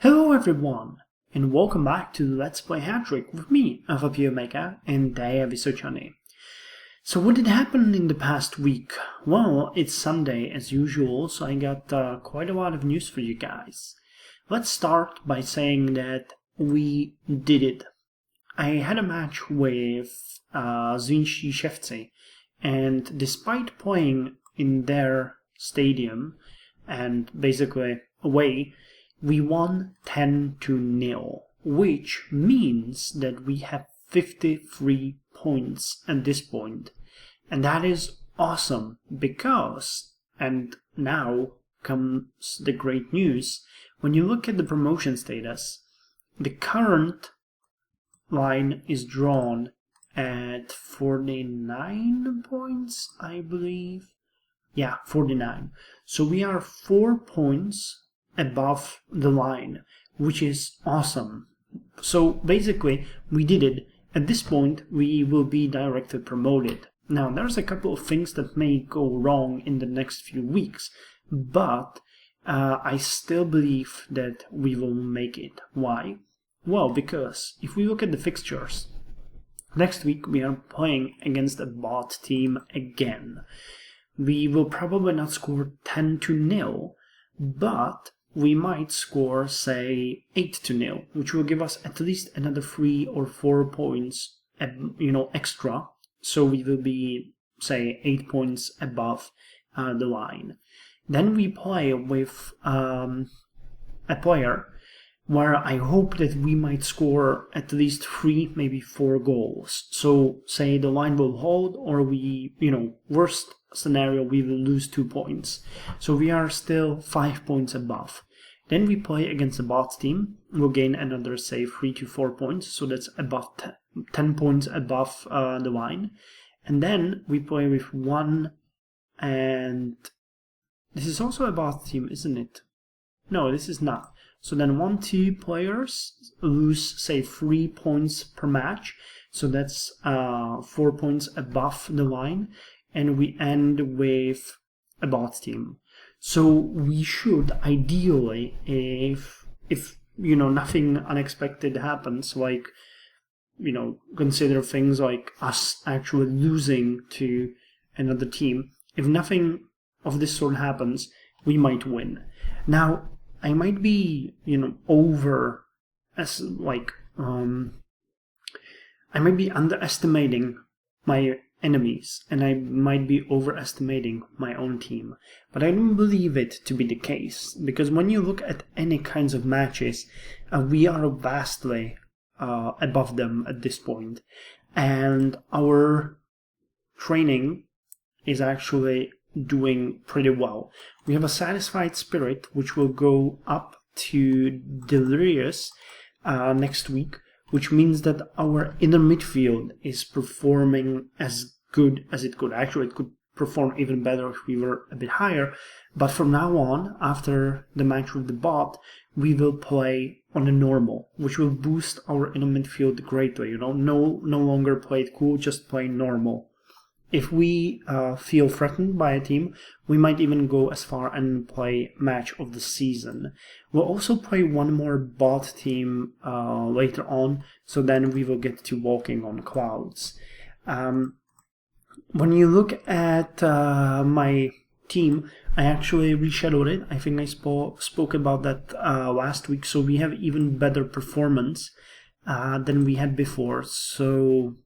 Hello everyone, and welcome back to Let's Play Hattrick with me, Alfapiomega, and Dayavisochane. So what did happen in the past week? Well, it's Sunday as usual, so I got quite a lot of news for you guys. Let's start by saying that we did it. I had a match with Zvinci, and despite playing in their stadium and basically away, we won 10-0, which means that we have 53 points at this point. And that is awesome because, and now comes the great news, when you look at the promotion status, the current line is drawn at 49 points, I believe. Yeah, 49. So we are 4 points above the line, which is awesome. So basically, we did it. At this point, we will be directly promoted. Now, there's a couple of things that may go wrong in the next few weeks, but I still believe that we will make it. Why? Well, because if we look at the fixtures, next week we are playing against a bot team again. We will probably not score 10-0, but we might score, say, 8-0, which will give us at least another 3 or 4 points, extra. So we will be, say, 8 points above the line. Then we play with a player where I hope that we might score at least 3, maybe 4 goals. So, say the line will hold, or we, worst scenario, we will lose 2 points. So we are still 5 points above. Then we play against a bot team. We'll gain another, say, 3 to 4 points. So that's above 10 points above the line. And then we play with one, and this is also a bot team, isn't it? No, this is not. So then 1-2 players lose, say, 3 points per match. So that's 4 points above the line. And we end with a bot team. So we should ideally, if nothing unexpected happens, like, consider things like us actually losing to another team. If nothing of this sort happens, we might win. Now, I might be, I might be underestimating my enemies, and I might be overestimating my own team. But I don't believe it to be the case, because when you look at any kinds of matches, we are vastly above them at this point. And our training is actually doing pretty well. We have a satisfied spirit, which will go up to delirious next week, which means that our inner midfield is performing as good as it could. Actually, it could perform even better if we were a bit higher. But from now on, after the match with the bot, we will play on a normal, which will boost our inner midfield greatly. No longer play it cool, just play normal. If we feel threatened by a team, we might even go as far and play match of the season. We'll also play one more bot team later on, so then we will get to walking on clouds. When you look at my team, I actually rescheduled it. I think I spoke about that last week, so we have even better performance than we had before. So,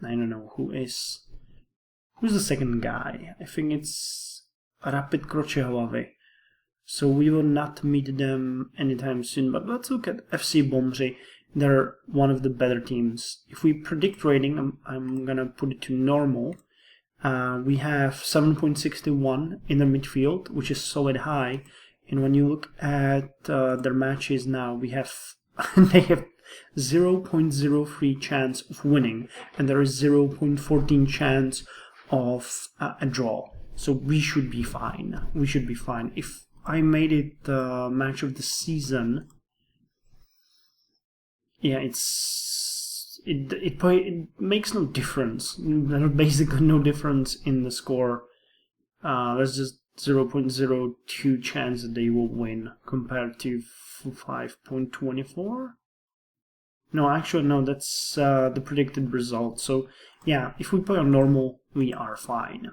I don't know, who's the second guy? I think it's Rapid Kročehlavy. So we will not meet them anytime soon. But let's look at FC Bomři. They're one of the better teams. If we predict rating, I'm gonna put it to normal. We have 7.61 in the midfield, which is solid high. And when you look at their matches now, we have they have 0.03 chance of winning, and there is 0.14 chance of a draw. So we should be fine. We should be fine. If I made it the match of the season, yeah, it makes no difference. There's basically no difference in the score. Let's just 0.02 chance that they will win compared to 5.24. No, actually, no, that's the predicted result. So yeah, if we play on normal, we are fine.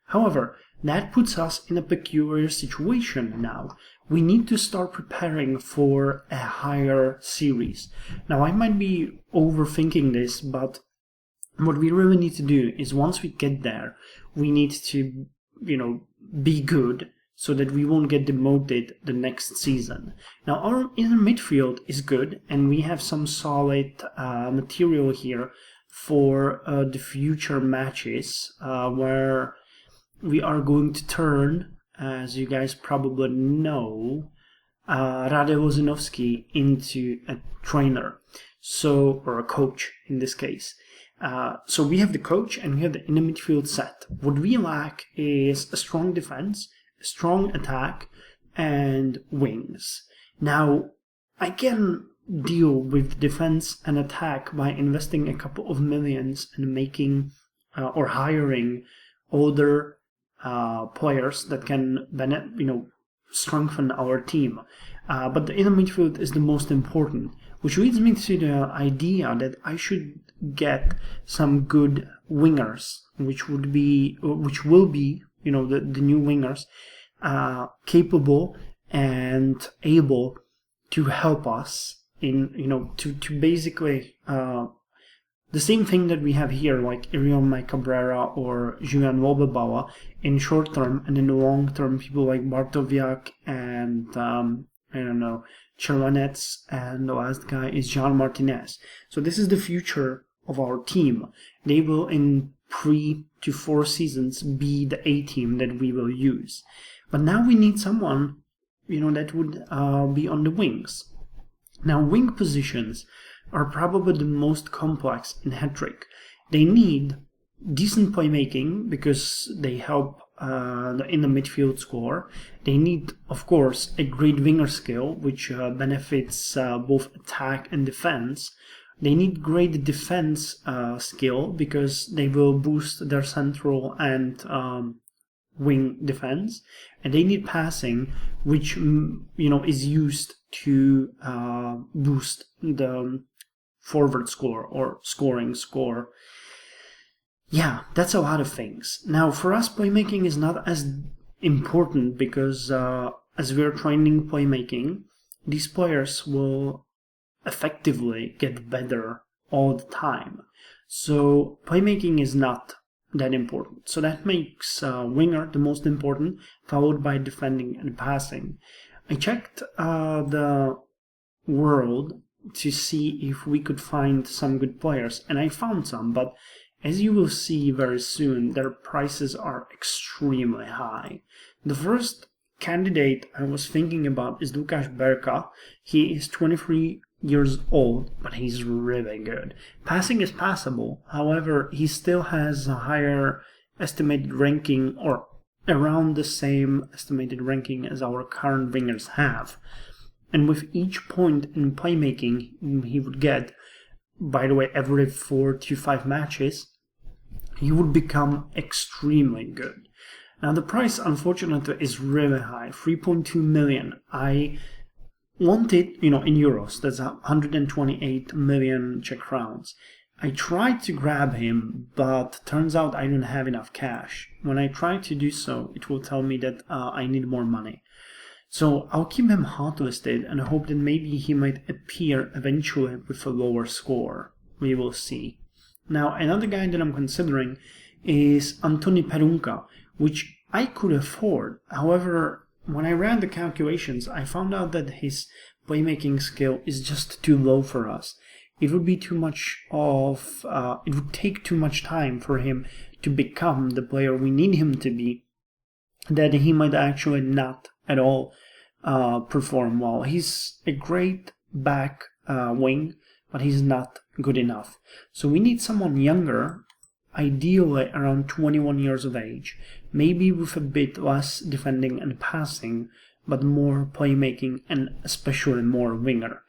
However, that puts us in a peculiar situation now. We need to start preparing for a higher series. Now, I might be overthinking this, but what we really need to do is once we get there, we need to, be good so that we won't get demoted the next season. Now, our inner midfield is good, and we have some solid material here for the future matches where we are going to turn, as you guys probably know, Rade Wozinovski into a trainer, or a coach in this case. So we have the coach and we have the inner midfield set. What we lack is a strong defense, a strong attack, and wings. Now, I can deal with defense and attack by investing a couple of millions and making or hiring older players that can strengthen our team. But the inner midfield is the most important, which leads me to the idea that I should get some good wingers, which will be the new wingers, capable and able to help us in to basically the same thing that we have here, like Irion Cabrera or Julian Wobebauer in short term, and in the long term, people like Bartowiak and Chervanets, and the last guy is Jean Martinez. So this is the future of our team. They will, in 3 to 4 seasons, be the A team that we will use. But now we need someone, that would be on the wings. Now, wing positions are probably the most complex in Hattrick. They need decent playmaking because they help in the midfield score. They need, of course, a great winger skill, which benefits both attack and defense. They need great defense skill because they will boost their central and wing defense. And they need passing, which is used to boost the forward score or scoring score. Yeah, that's a lot of things. Now, for us, playmaking is not as important because as we're training playmaking, these players will effectively get better all the time. So playmaking is not that important. So that makes winger the most important, followed by defending and passing. I checked the world to see if we could find some good players, and I found some, but as you will see very soon, their prices are extremely high. The first candidate I was thinking about is Lukáš Berka. He is 23 years old, but he's really good. Passing is passable, however, he still has a higher estimated ranking, or around the same estimated ranking as our current wingers have. And with each point in playmaking he would get, by the way, every 4 to 5 matches, he would become extremely good. Now the price, unfortunately, is really high, 3.2 million. I want it, in euros, that's 128 million Czech crowns. I tried to grab him, but turns out I don't have enough cash. When I try to do so, it will tell me that I need more money. So I'll keep him hot listed and hope that maybe he might appear eventually with a lower score. We will see. Now, another guy that I'm considering is Antoni Perunka, which I could afford. However, when I ran the calculations, I found out that his playmaking skill is just too low for us. It would be too much of, it would take too much time for him to become the player we need him to be, that he might actually not at all perform well. He's a great back wing, but he's not good enough. So we need someone younger, ideally around 21 years of age, maybe with a bit less defending and passing, but more playmaking and especially more winger.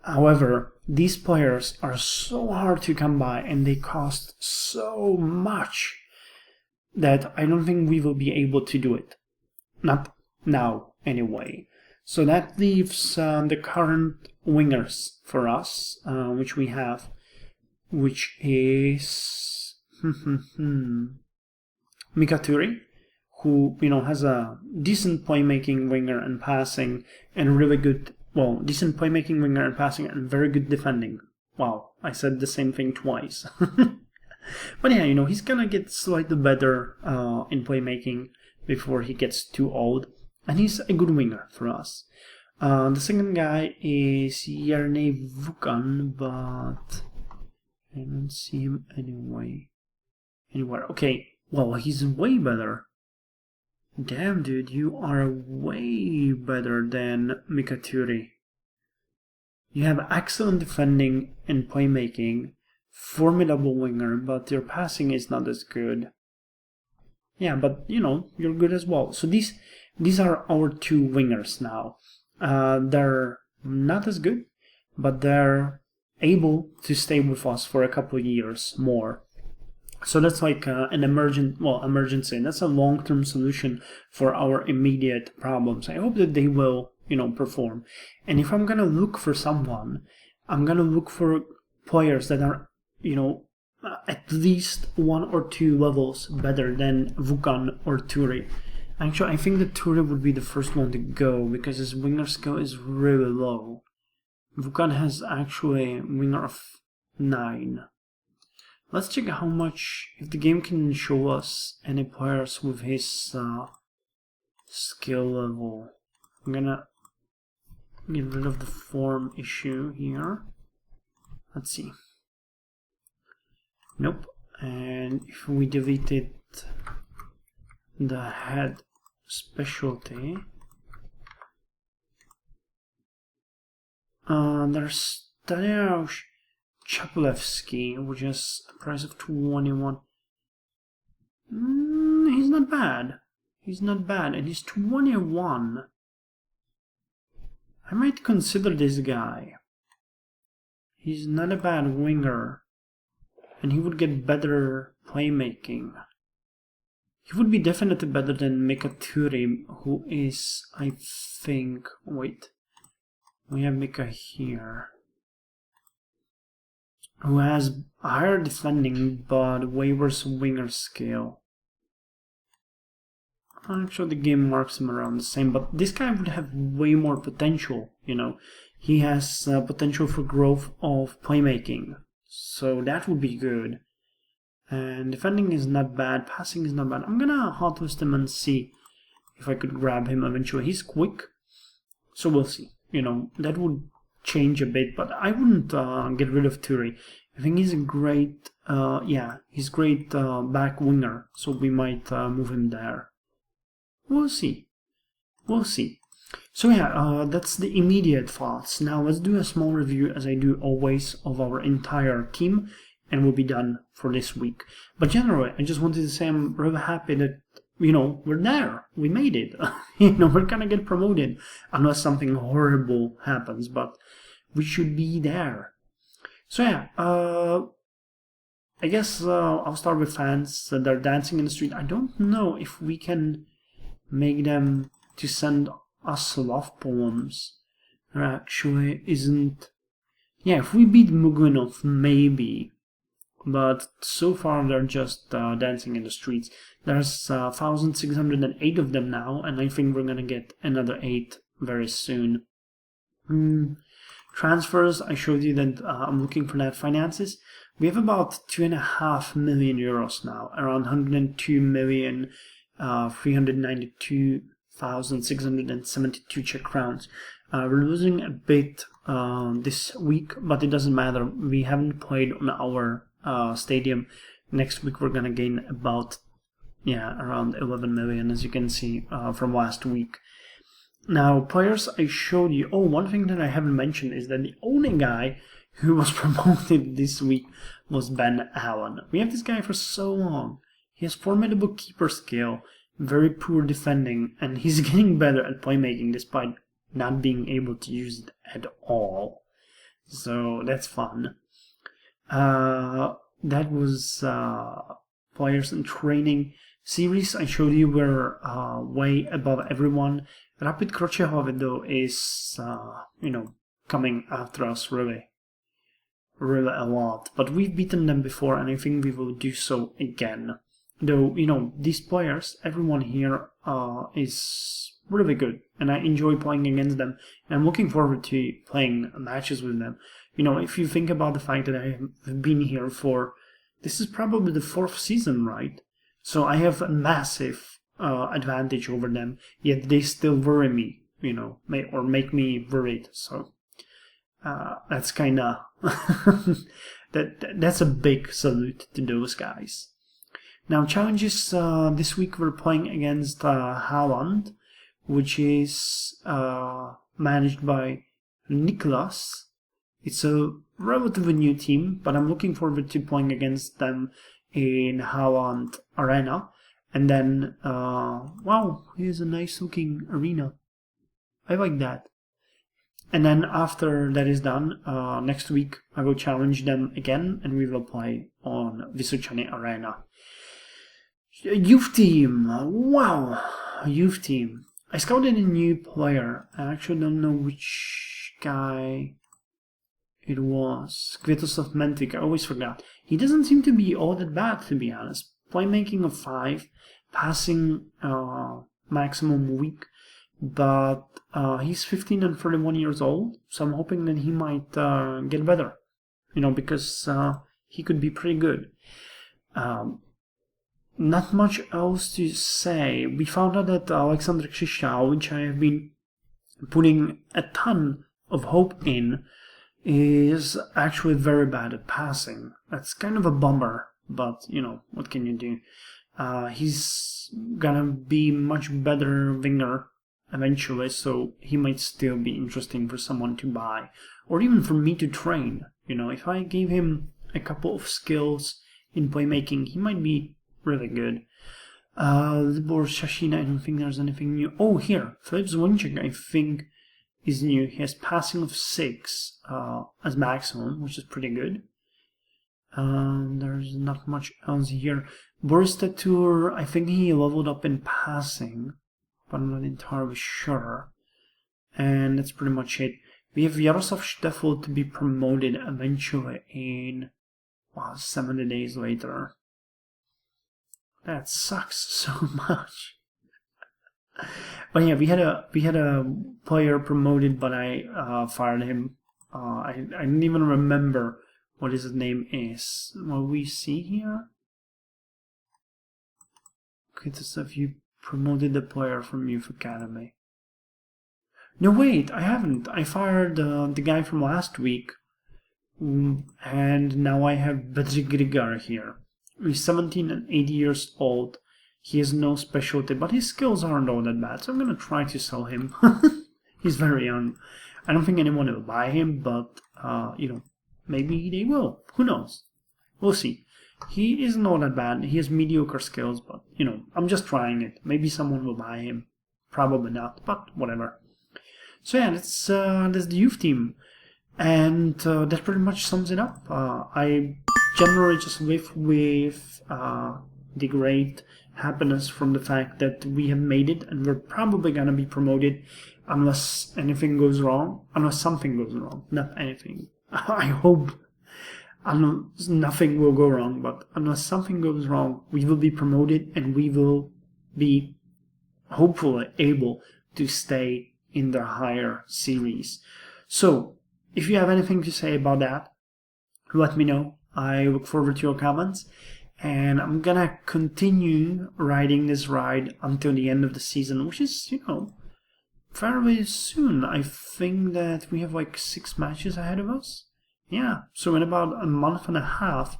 However, these players are so hard to come by and they cost so much that I don't think we will be able to do it. not now anyway. So that leaves the current wingers for us, which we have, which is Mikaturi, who has a decent playmaking winger and passing, and really good, well, decent playmaking winger and passing, and very good defending. Wow, I said the same thing twice. But yeah, he's gonna get slightly better in playmaking before he gets too old, and he's a good winger for us. The second guy is Yerne Vukan, but I don't see him anywhere. Okay, well, he's way better. Damn, dude, you are way better than Mikaturi. You have excellent defending and playmaking, formidable winger, but your passing is not as good. Yeah, but you're good as well. So these are our two wingers now. They're not as good, but they're able to stay with us for a couple of years more. So that's like an emergency. That's a long-term solution for our immediate problems. I hope that they will, perform. And if I'm gonna look for someone, I'm gonna look for players that are, at least 1 or 2 levels better than Vukan or Turi. Actually, I think that Turi would be the first one to go because his winger skill is really low. Vukan has actually a winger of 9. Let's check how much, if the game can show us any players with his skill level. I'm gonna get rid of the form issue here. Let's see. Nope. And if we deleted the head specialty, there's Tadeusz Chaplevsky, which is a price of 21. He's not bad. He's not bad, and he's 21. I might consider this guy. He's not a bad winger, and he would get better playmaking. He would be definitely better than Mikaturi, who is, I think, wait, we have Mika here, who has higher defending but way worse winger skill. Actually, the game marks him around the same, but this guy would have way more potential, He has potential for growth of playmaking, so that would be good. And defending is not bad, passing is not bad. I'm gonna hotlist him and see if I could grab him eventually. He's quick, so we'll see. That would change a bit, but I wouldn't get rid of Turi. I think he's a great, he's great back winger, so we might move him there. We'll see. We'll see. So yeah, that's the immediate thoughts. Now let's do a small review, as I do always, of our entire team, and we'll be done for this week. But generally, I just wanted to say I'm really happy that, we're there. We made it. We're gonna get promoted, unless something horrible happens, but we should be there. So yeah, I guess I'll start with fans that are dancing in the street. I don't know if we can make them to send us love poems. There actually isn't. Yeah, if we beat Mugunov, maybe. But so far they're just dancing in the streets. There's 1,608 of them now, and I think we're gonna get another 8 very soon. Transfers, I showed you that I'm looking for that. Finances, we have about 2.5 million euros now, around 102 million. 392,672 Czech crowns. We're losing a bit this week, but it doesn't matter. We haven't played on our stadium. Next week we're gonna gain about around 11 million, as you can see from last week. Now, players I showed you. Oh, one thing that I haven't mentioned is that the only guy who was promoted this week was Ben Allen. We have this guy for so long. He has formidable keeper skill, very poor defending, and he's getting better at playmaking despite not being able to use it at all. So that's fun. That was players in training. series I showed you were way above everyone. Rapid Kročehov though is, coming after us really a lot. But we've beaten them before, and I think we will do so again. Though, these players, everyone here is really good, and I enjoy playing against them, and I'm looking forward to playing matches with them. If you think about the fact that I have been here this is probably the 4th season, right? So I have a massive advantage over them, yet they still worry me, or make me worried. So that's kind of that's a big salute to those guys. Now, challenges this week we're playing against Haaland, which is managed by Niklas. It's a relatively new team, but I'm looking forward to playing against them in Haaland Arena. And then, wow, here's a nice looking arena. I like that. And then after that is done, next week I will challenge them again, and we will play on Vysočany Arena. Youth team, wow, youth team. I scouted a new player. I actually don't know which guy it was. Květoslav Mentik, I always forgot. He doesn't seem to be all that bad, to be honest. Playmaking of 5, passing maximum weak, but he's 15 and 31 years old, so I'm hoping that he might get better, because he could be pretty good. Not much else to say. We found out that Alexander Křišťál, which I have been putting a ton of hope in, is actually very bad at passing. That's kind of a bummer, but what can you do? He's gonna be much better winger eventually, so he might still be interesting for someone to buy, or even for me to train. If I gave him a couple of skills in playmaking, he might be really good. Libor Shashina, I don't think there's anything new. Oh, here, Filip Zvonček, I think, is new. He has passing of 6 as maximum, which is pretty good. There's not much else here. Boris Tatur, I think he leveled up in passing, but I'm not entirely sure. And that's pretty much it. We have Jaroslav Štefl to be promoted eventually in 70 days later. That sucks so much. But yeah, we had a player promoted, but I fired him. I didn't even remember what his name is. What we see here? Okay, so if you promoted the player from Youth Academy. No, wait, I haven't. I fired the guy from last week, and now I have Bedřich Grigar here. He's 17 and 80 years old. He has no specialty, but his skills aren't all that bad, so I'm gonna try to sell him. He's very young. I don't think anyone will buy him, but, maybe they will. Who knows? We'll see. He isn't all that bad. He has mediocre skills, but, I'm just trying it. Maybe someone will buy him. Probably not, but whatever. So yeah, that's the youth team. And that pretty much sums it up. I generally just live with the great happiness from the fact that we have made it, and we're probably gonna be promoted unless anything goes wrong. Unless something goes wrong, not anything. I hope nothing will go wrong, but unless something goes wrong, we will be promoted, and we will be hopefully able to stay in the higher series. So, if you have anything to say about that, let me know. I look forward to your comments, and I'm gonna continue riding this ride until the end of the season, which is, fairly soon. I think that we have like 6 matches ahead of us. Yeah, so in about a month and a half,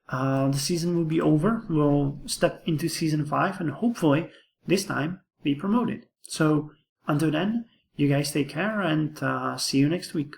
the season will be over. We'll step into season 5, and hopefully this time be promoted. So until then, you guys take care, and see you next week.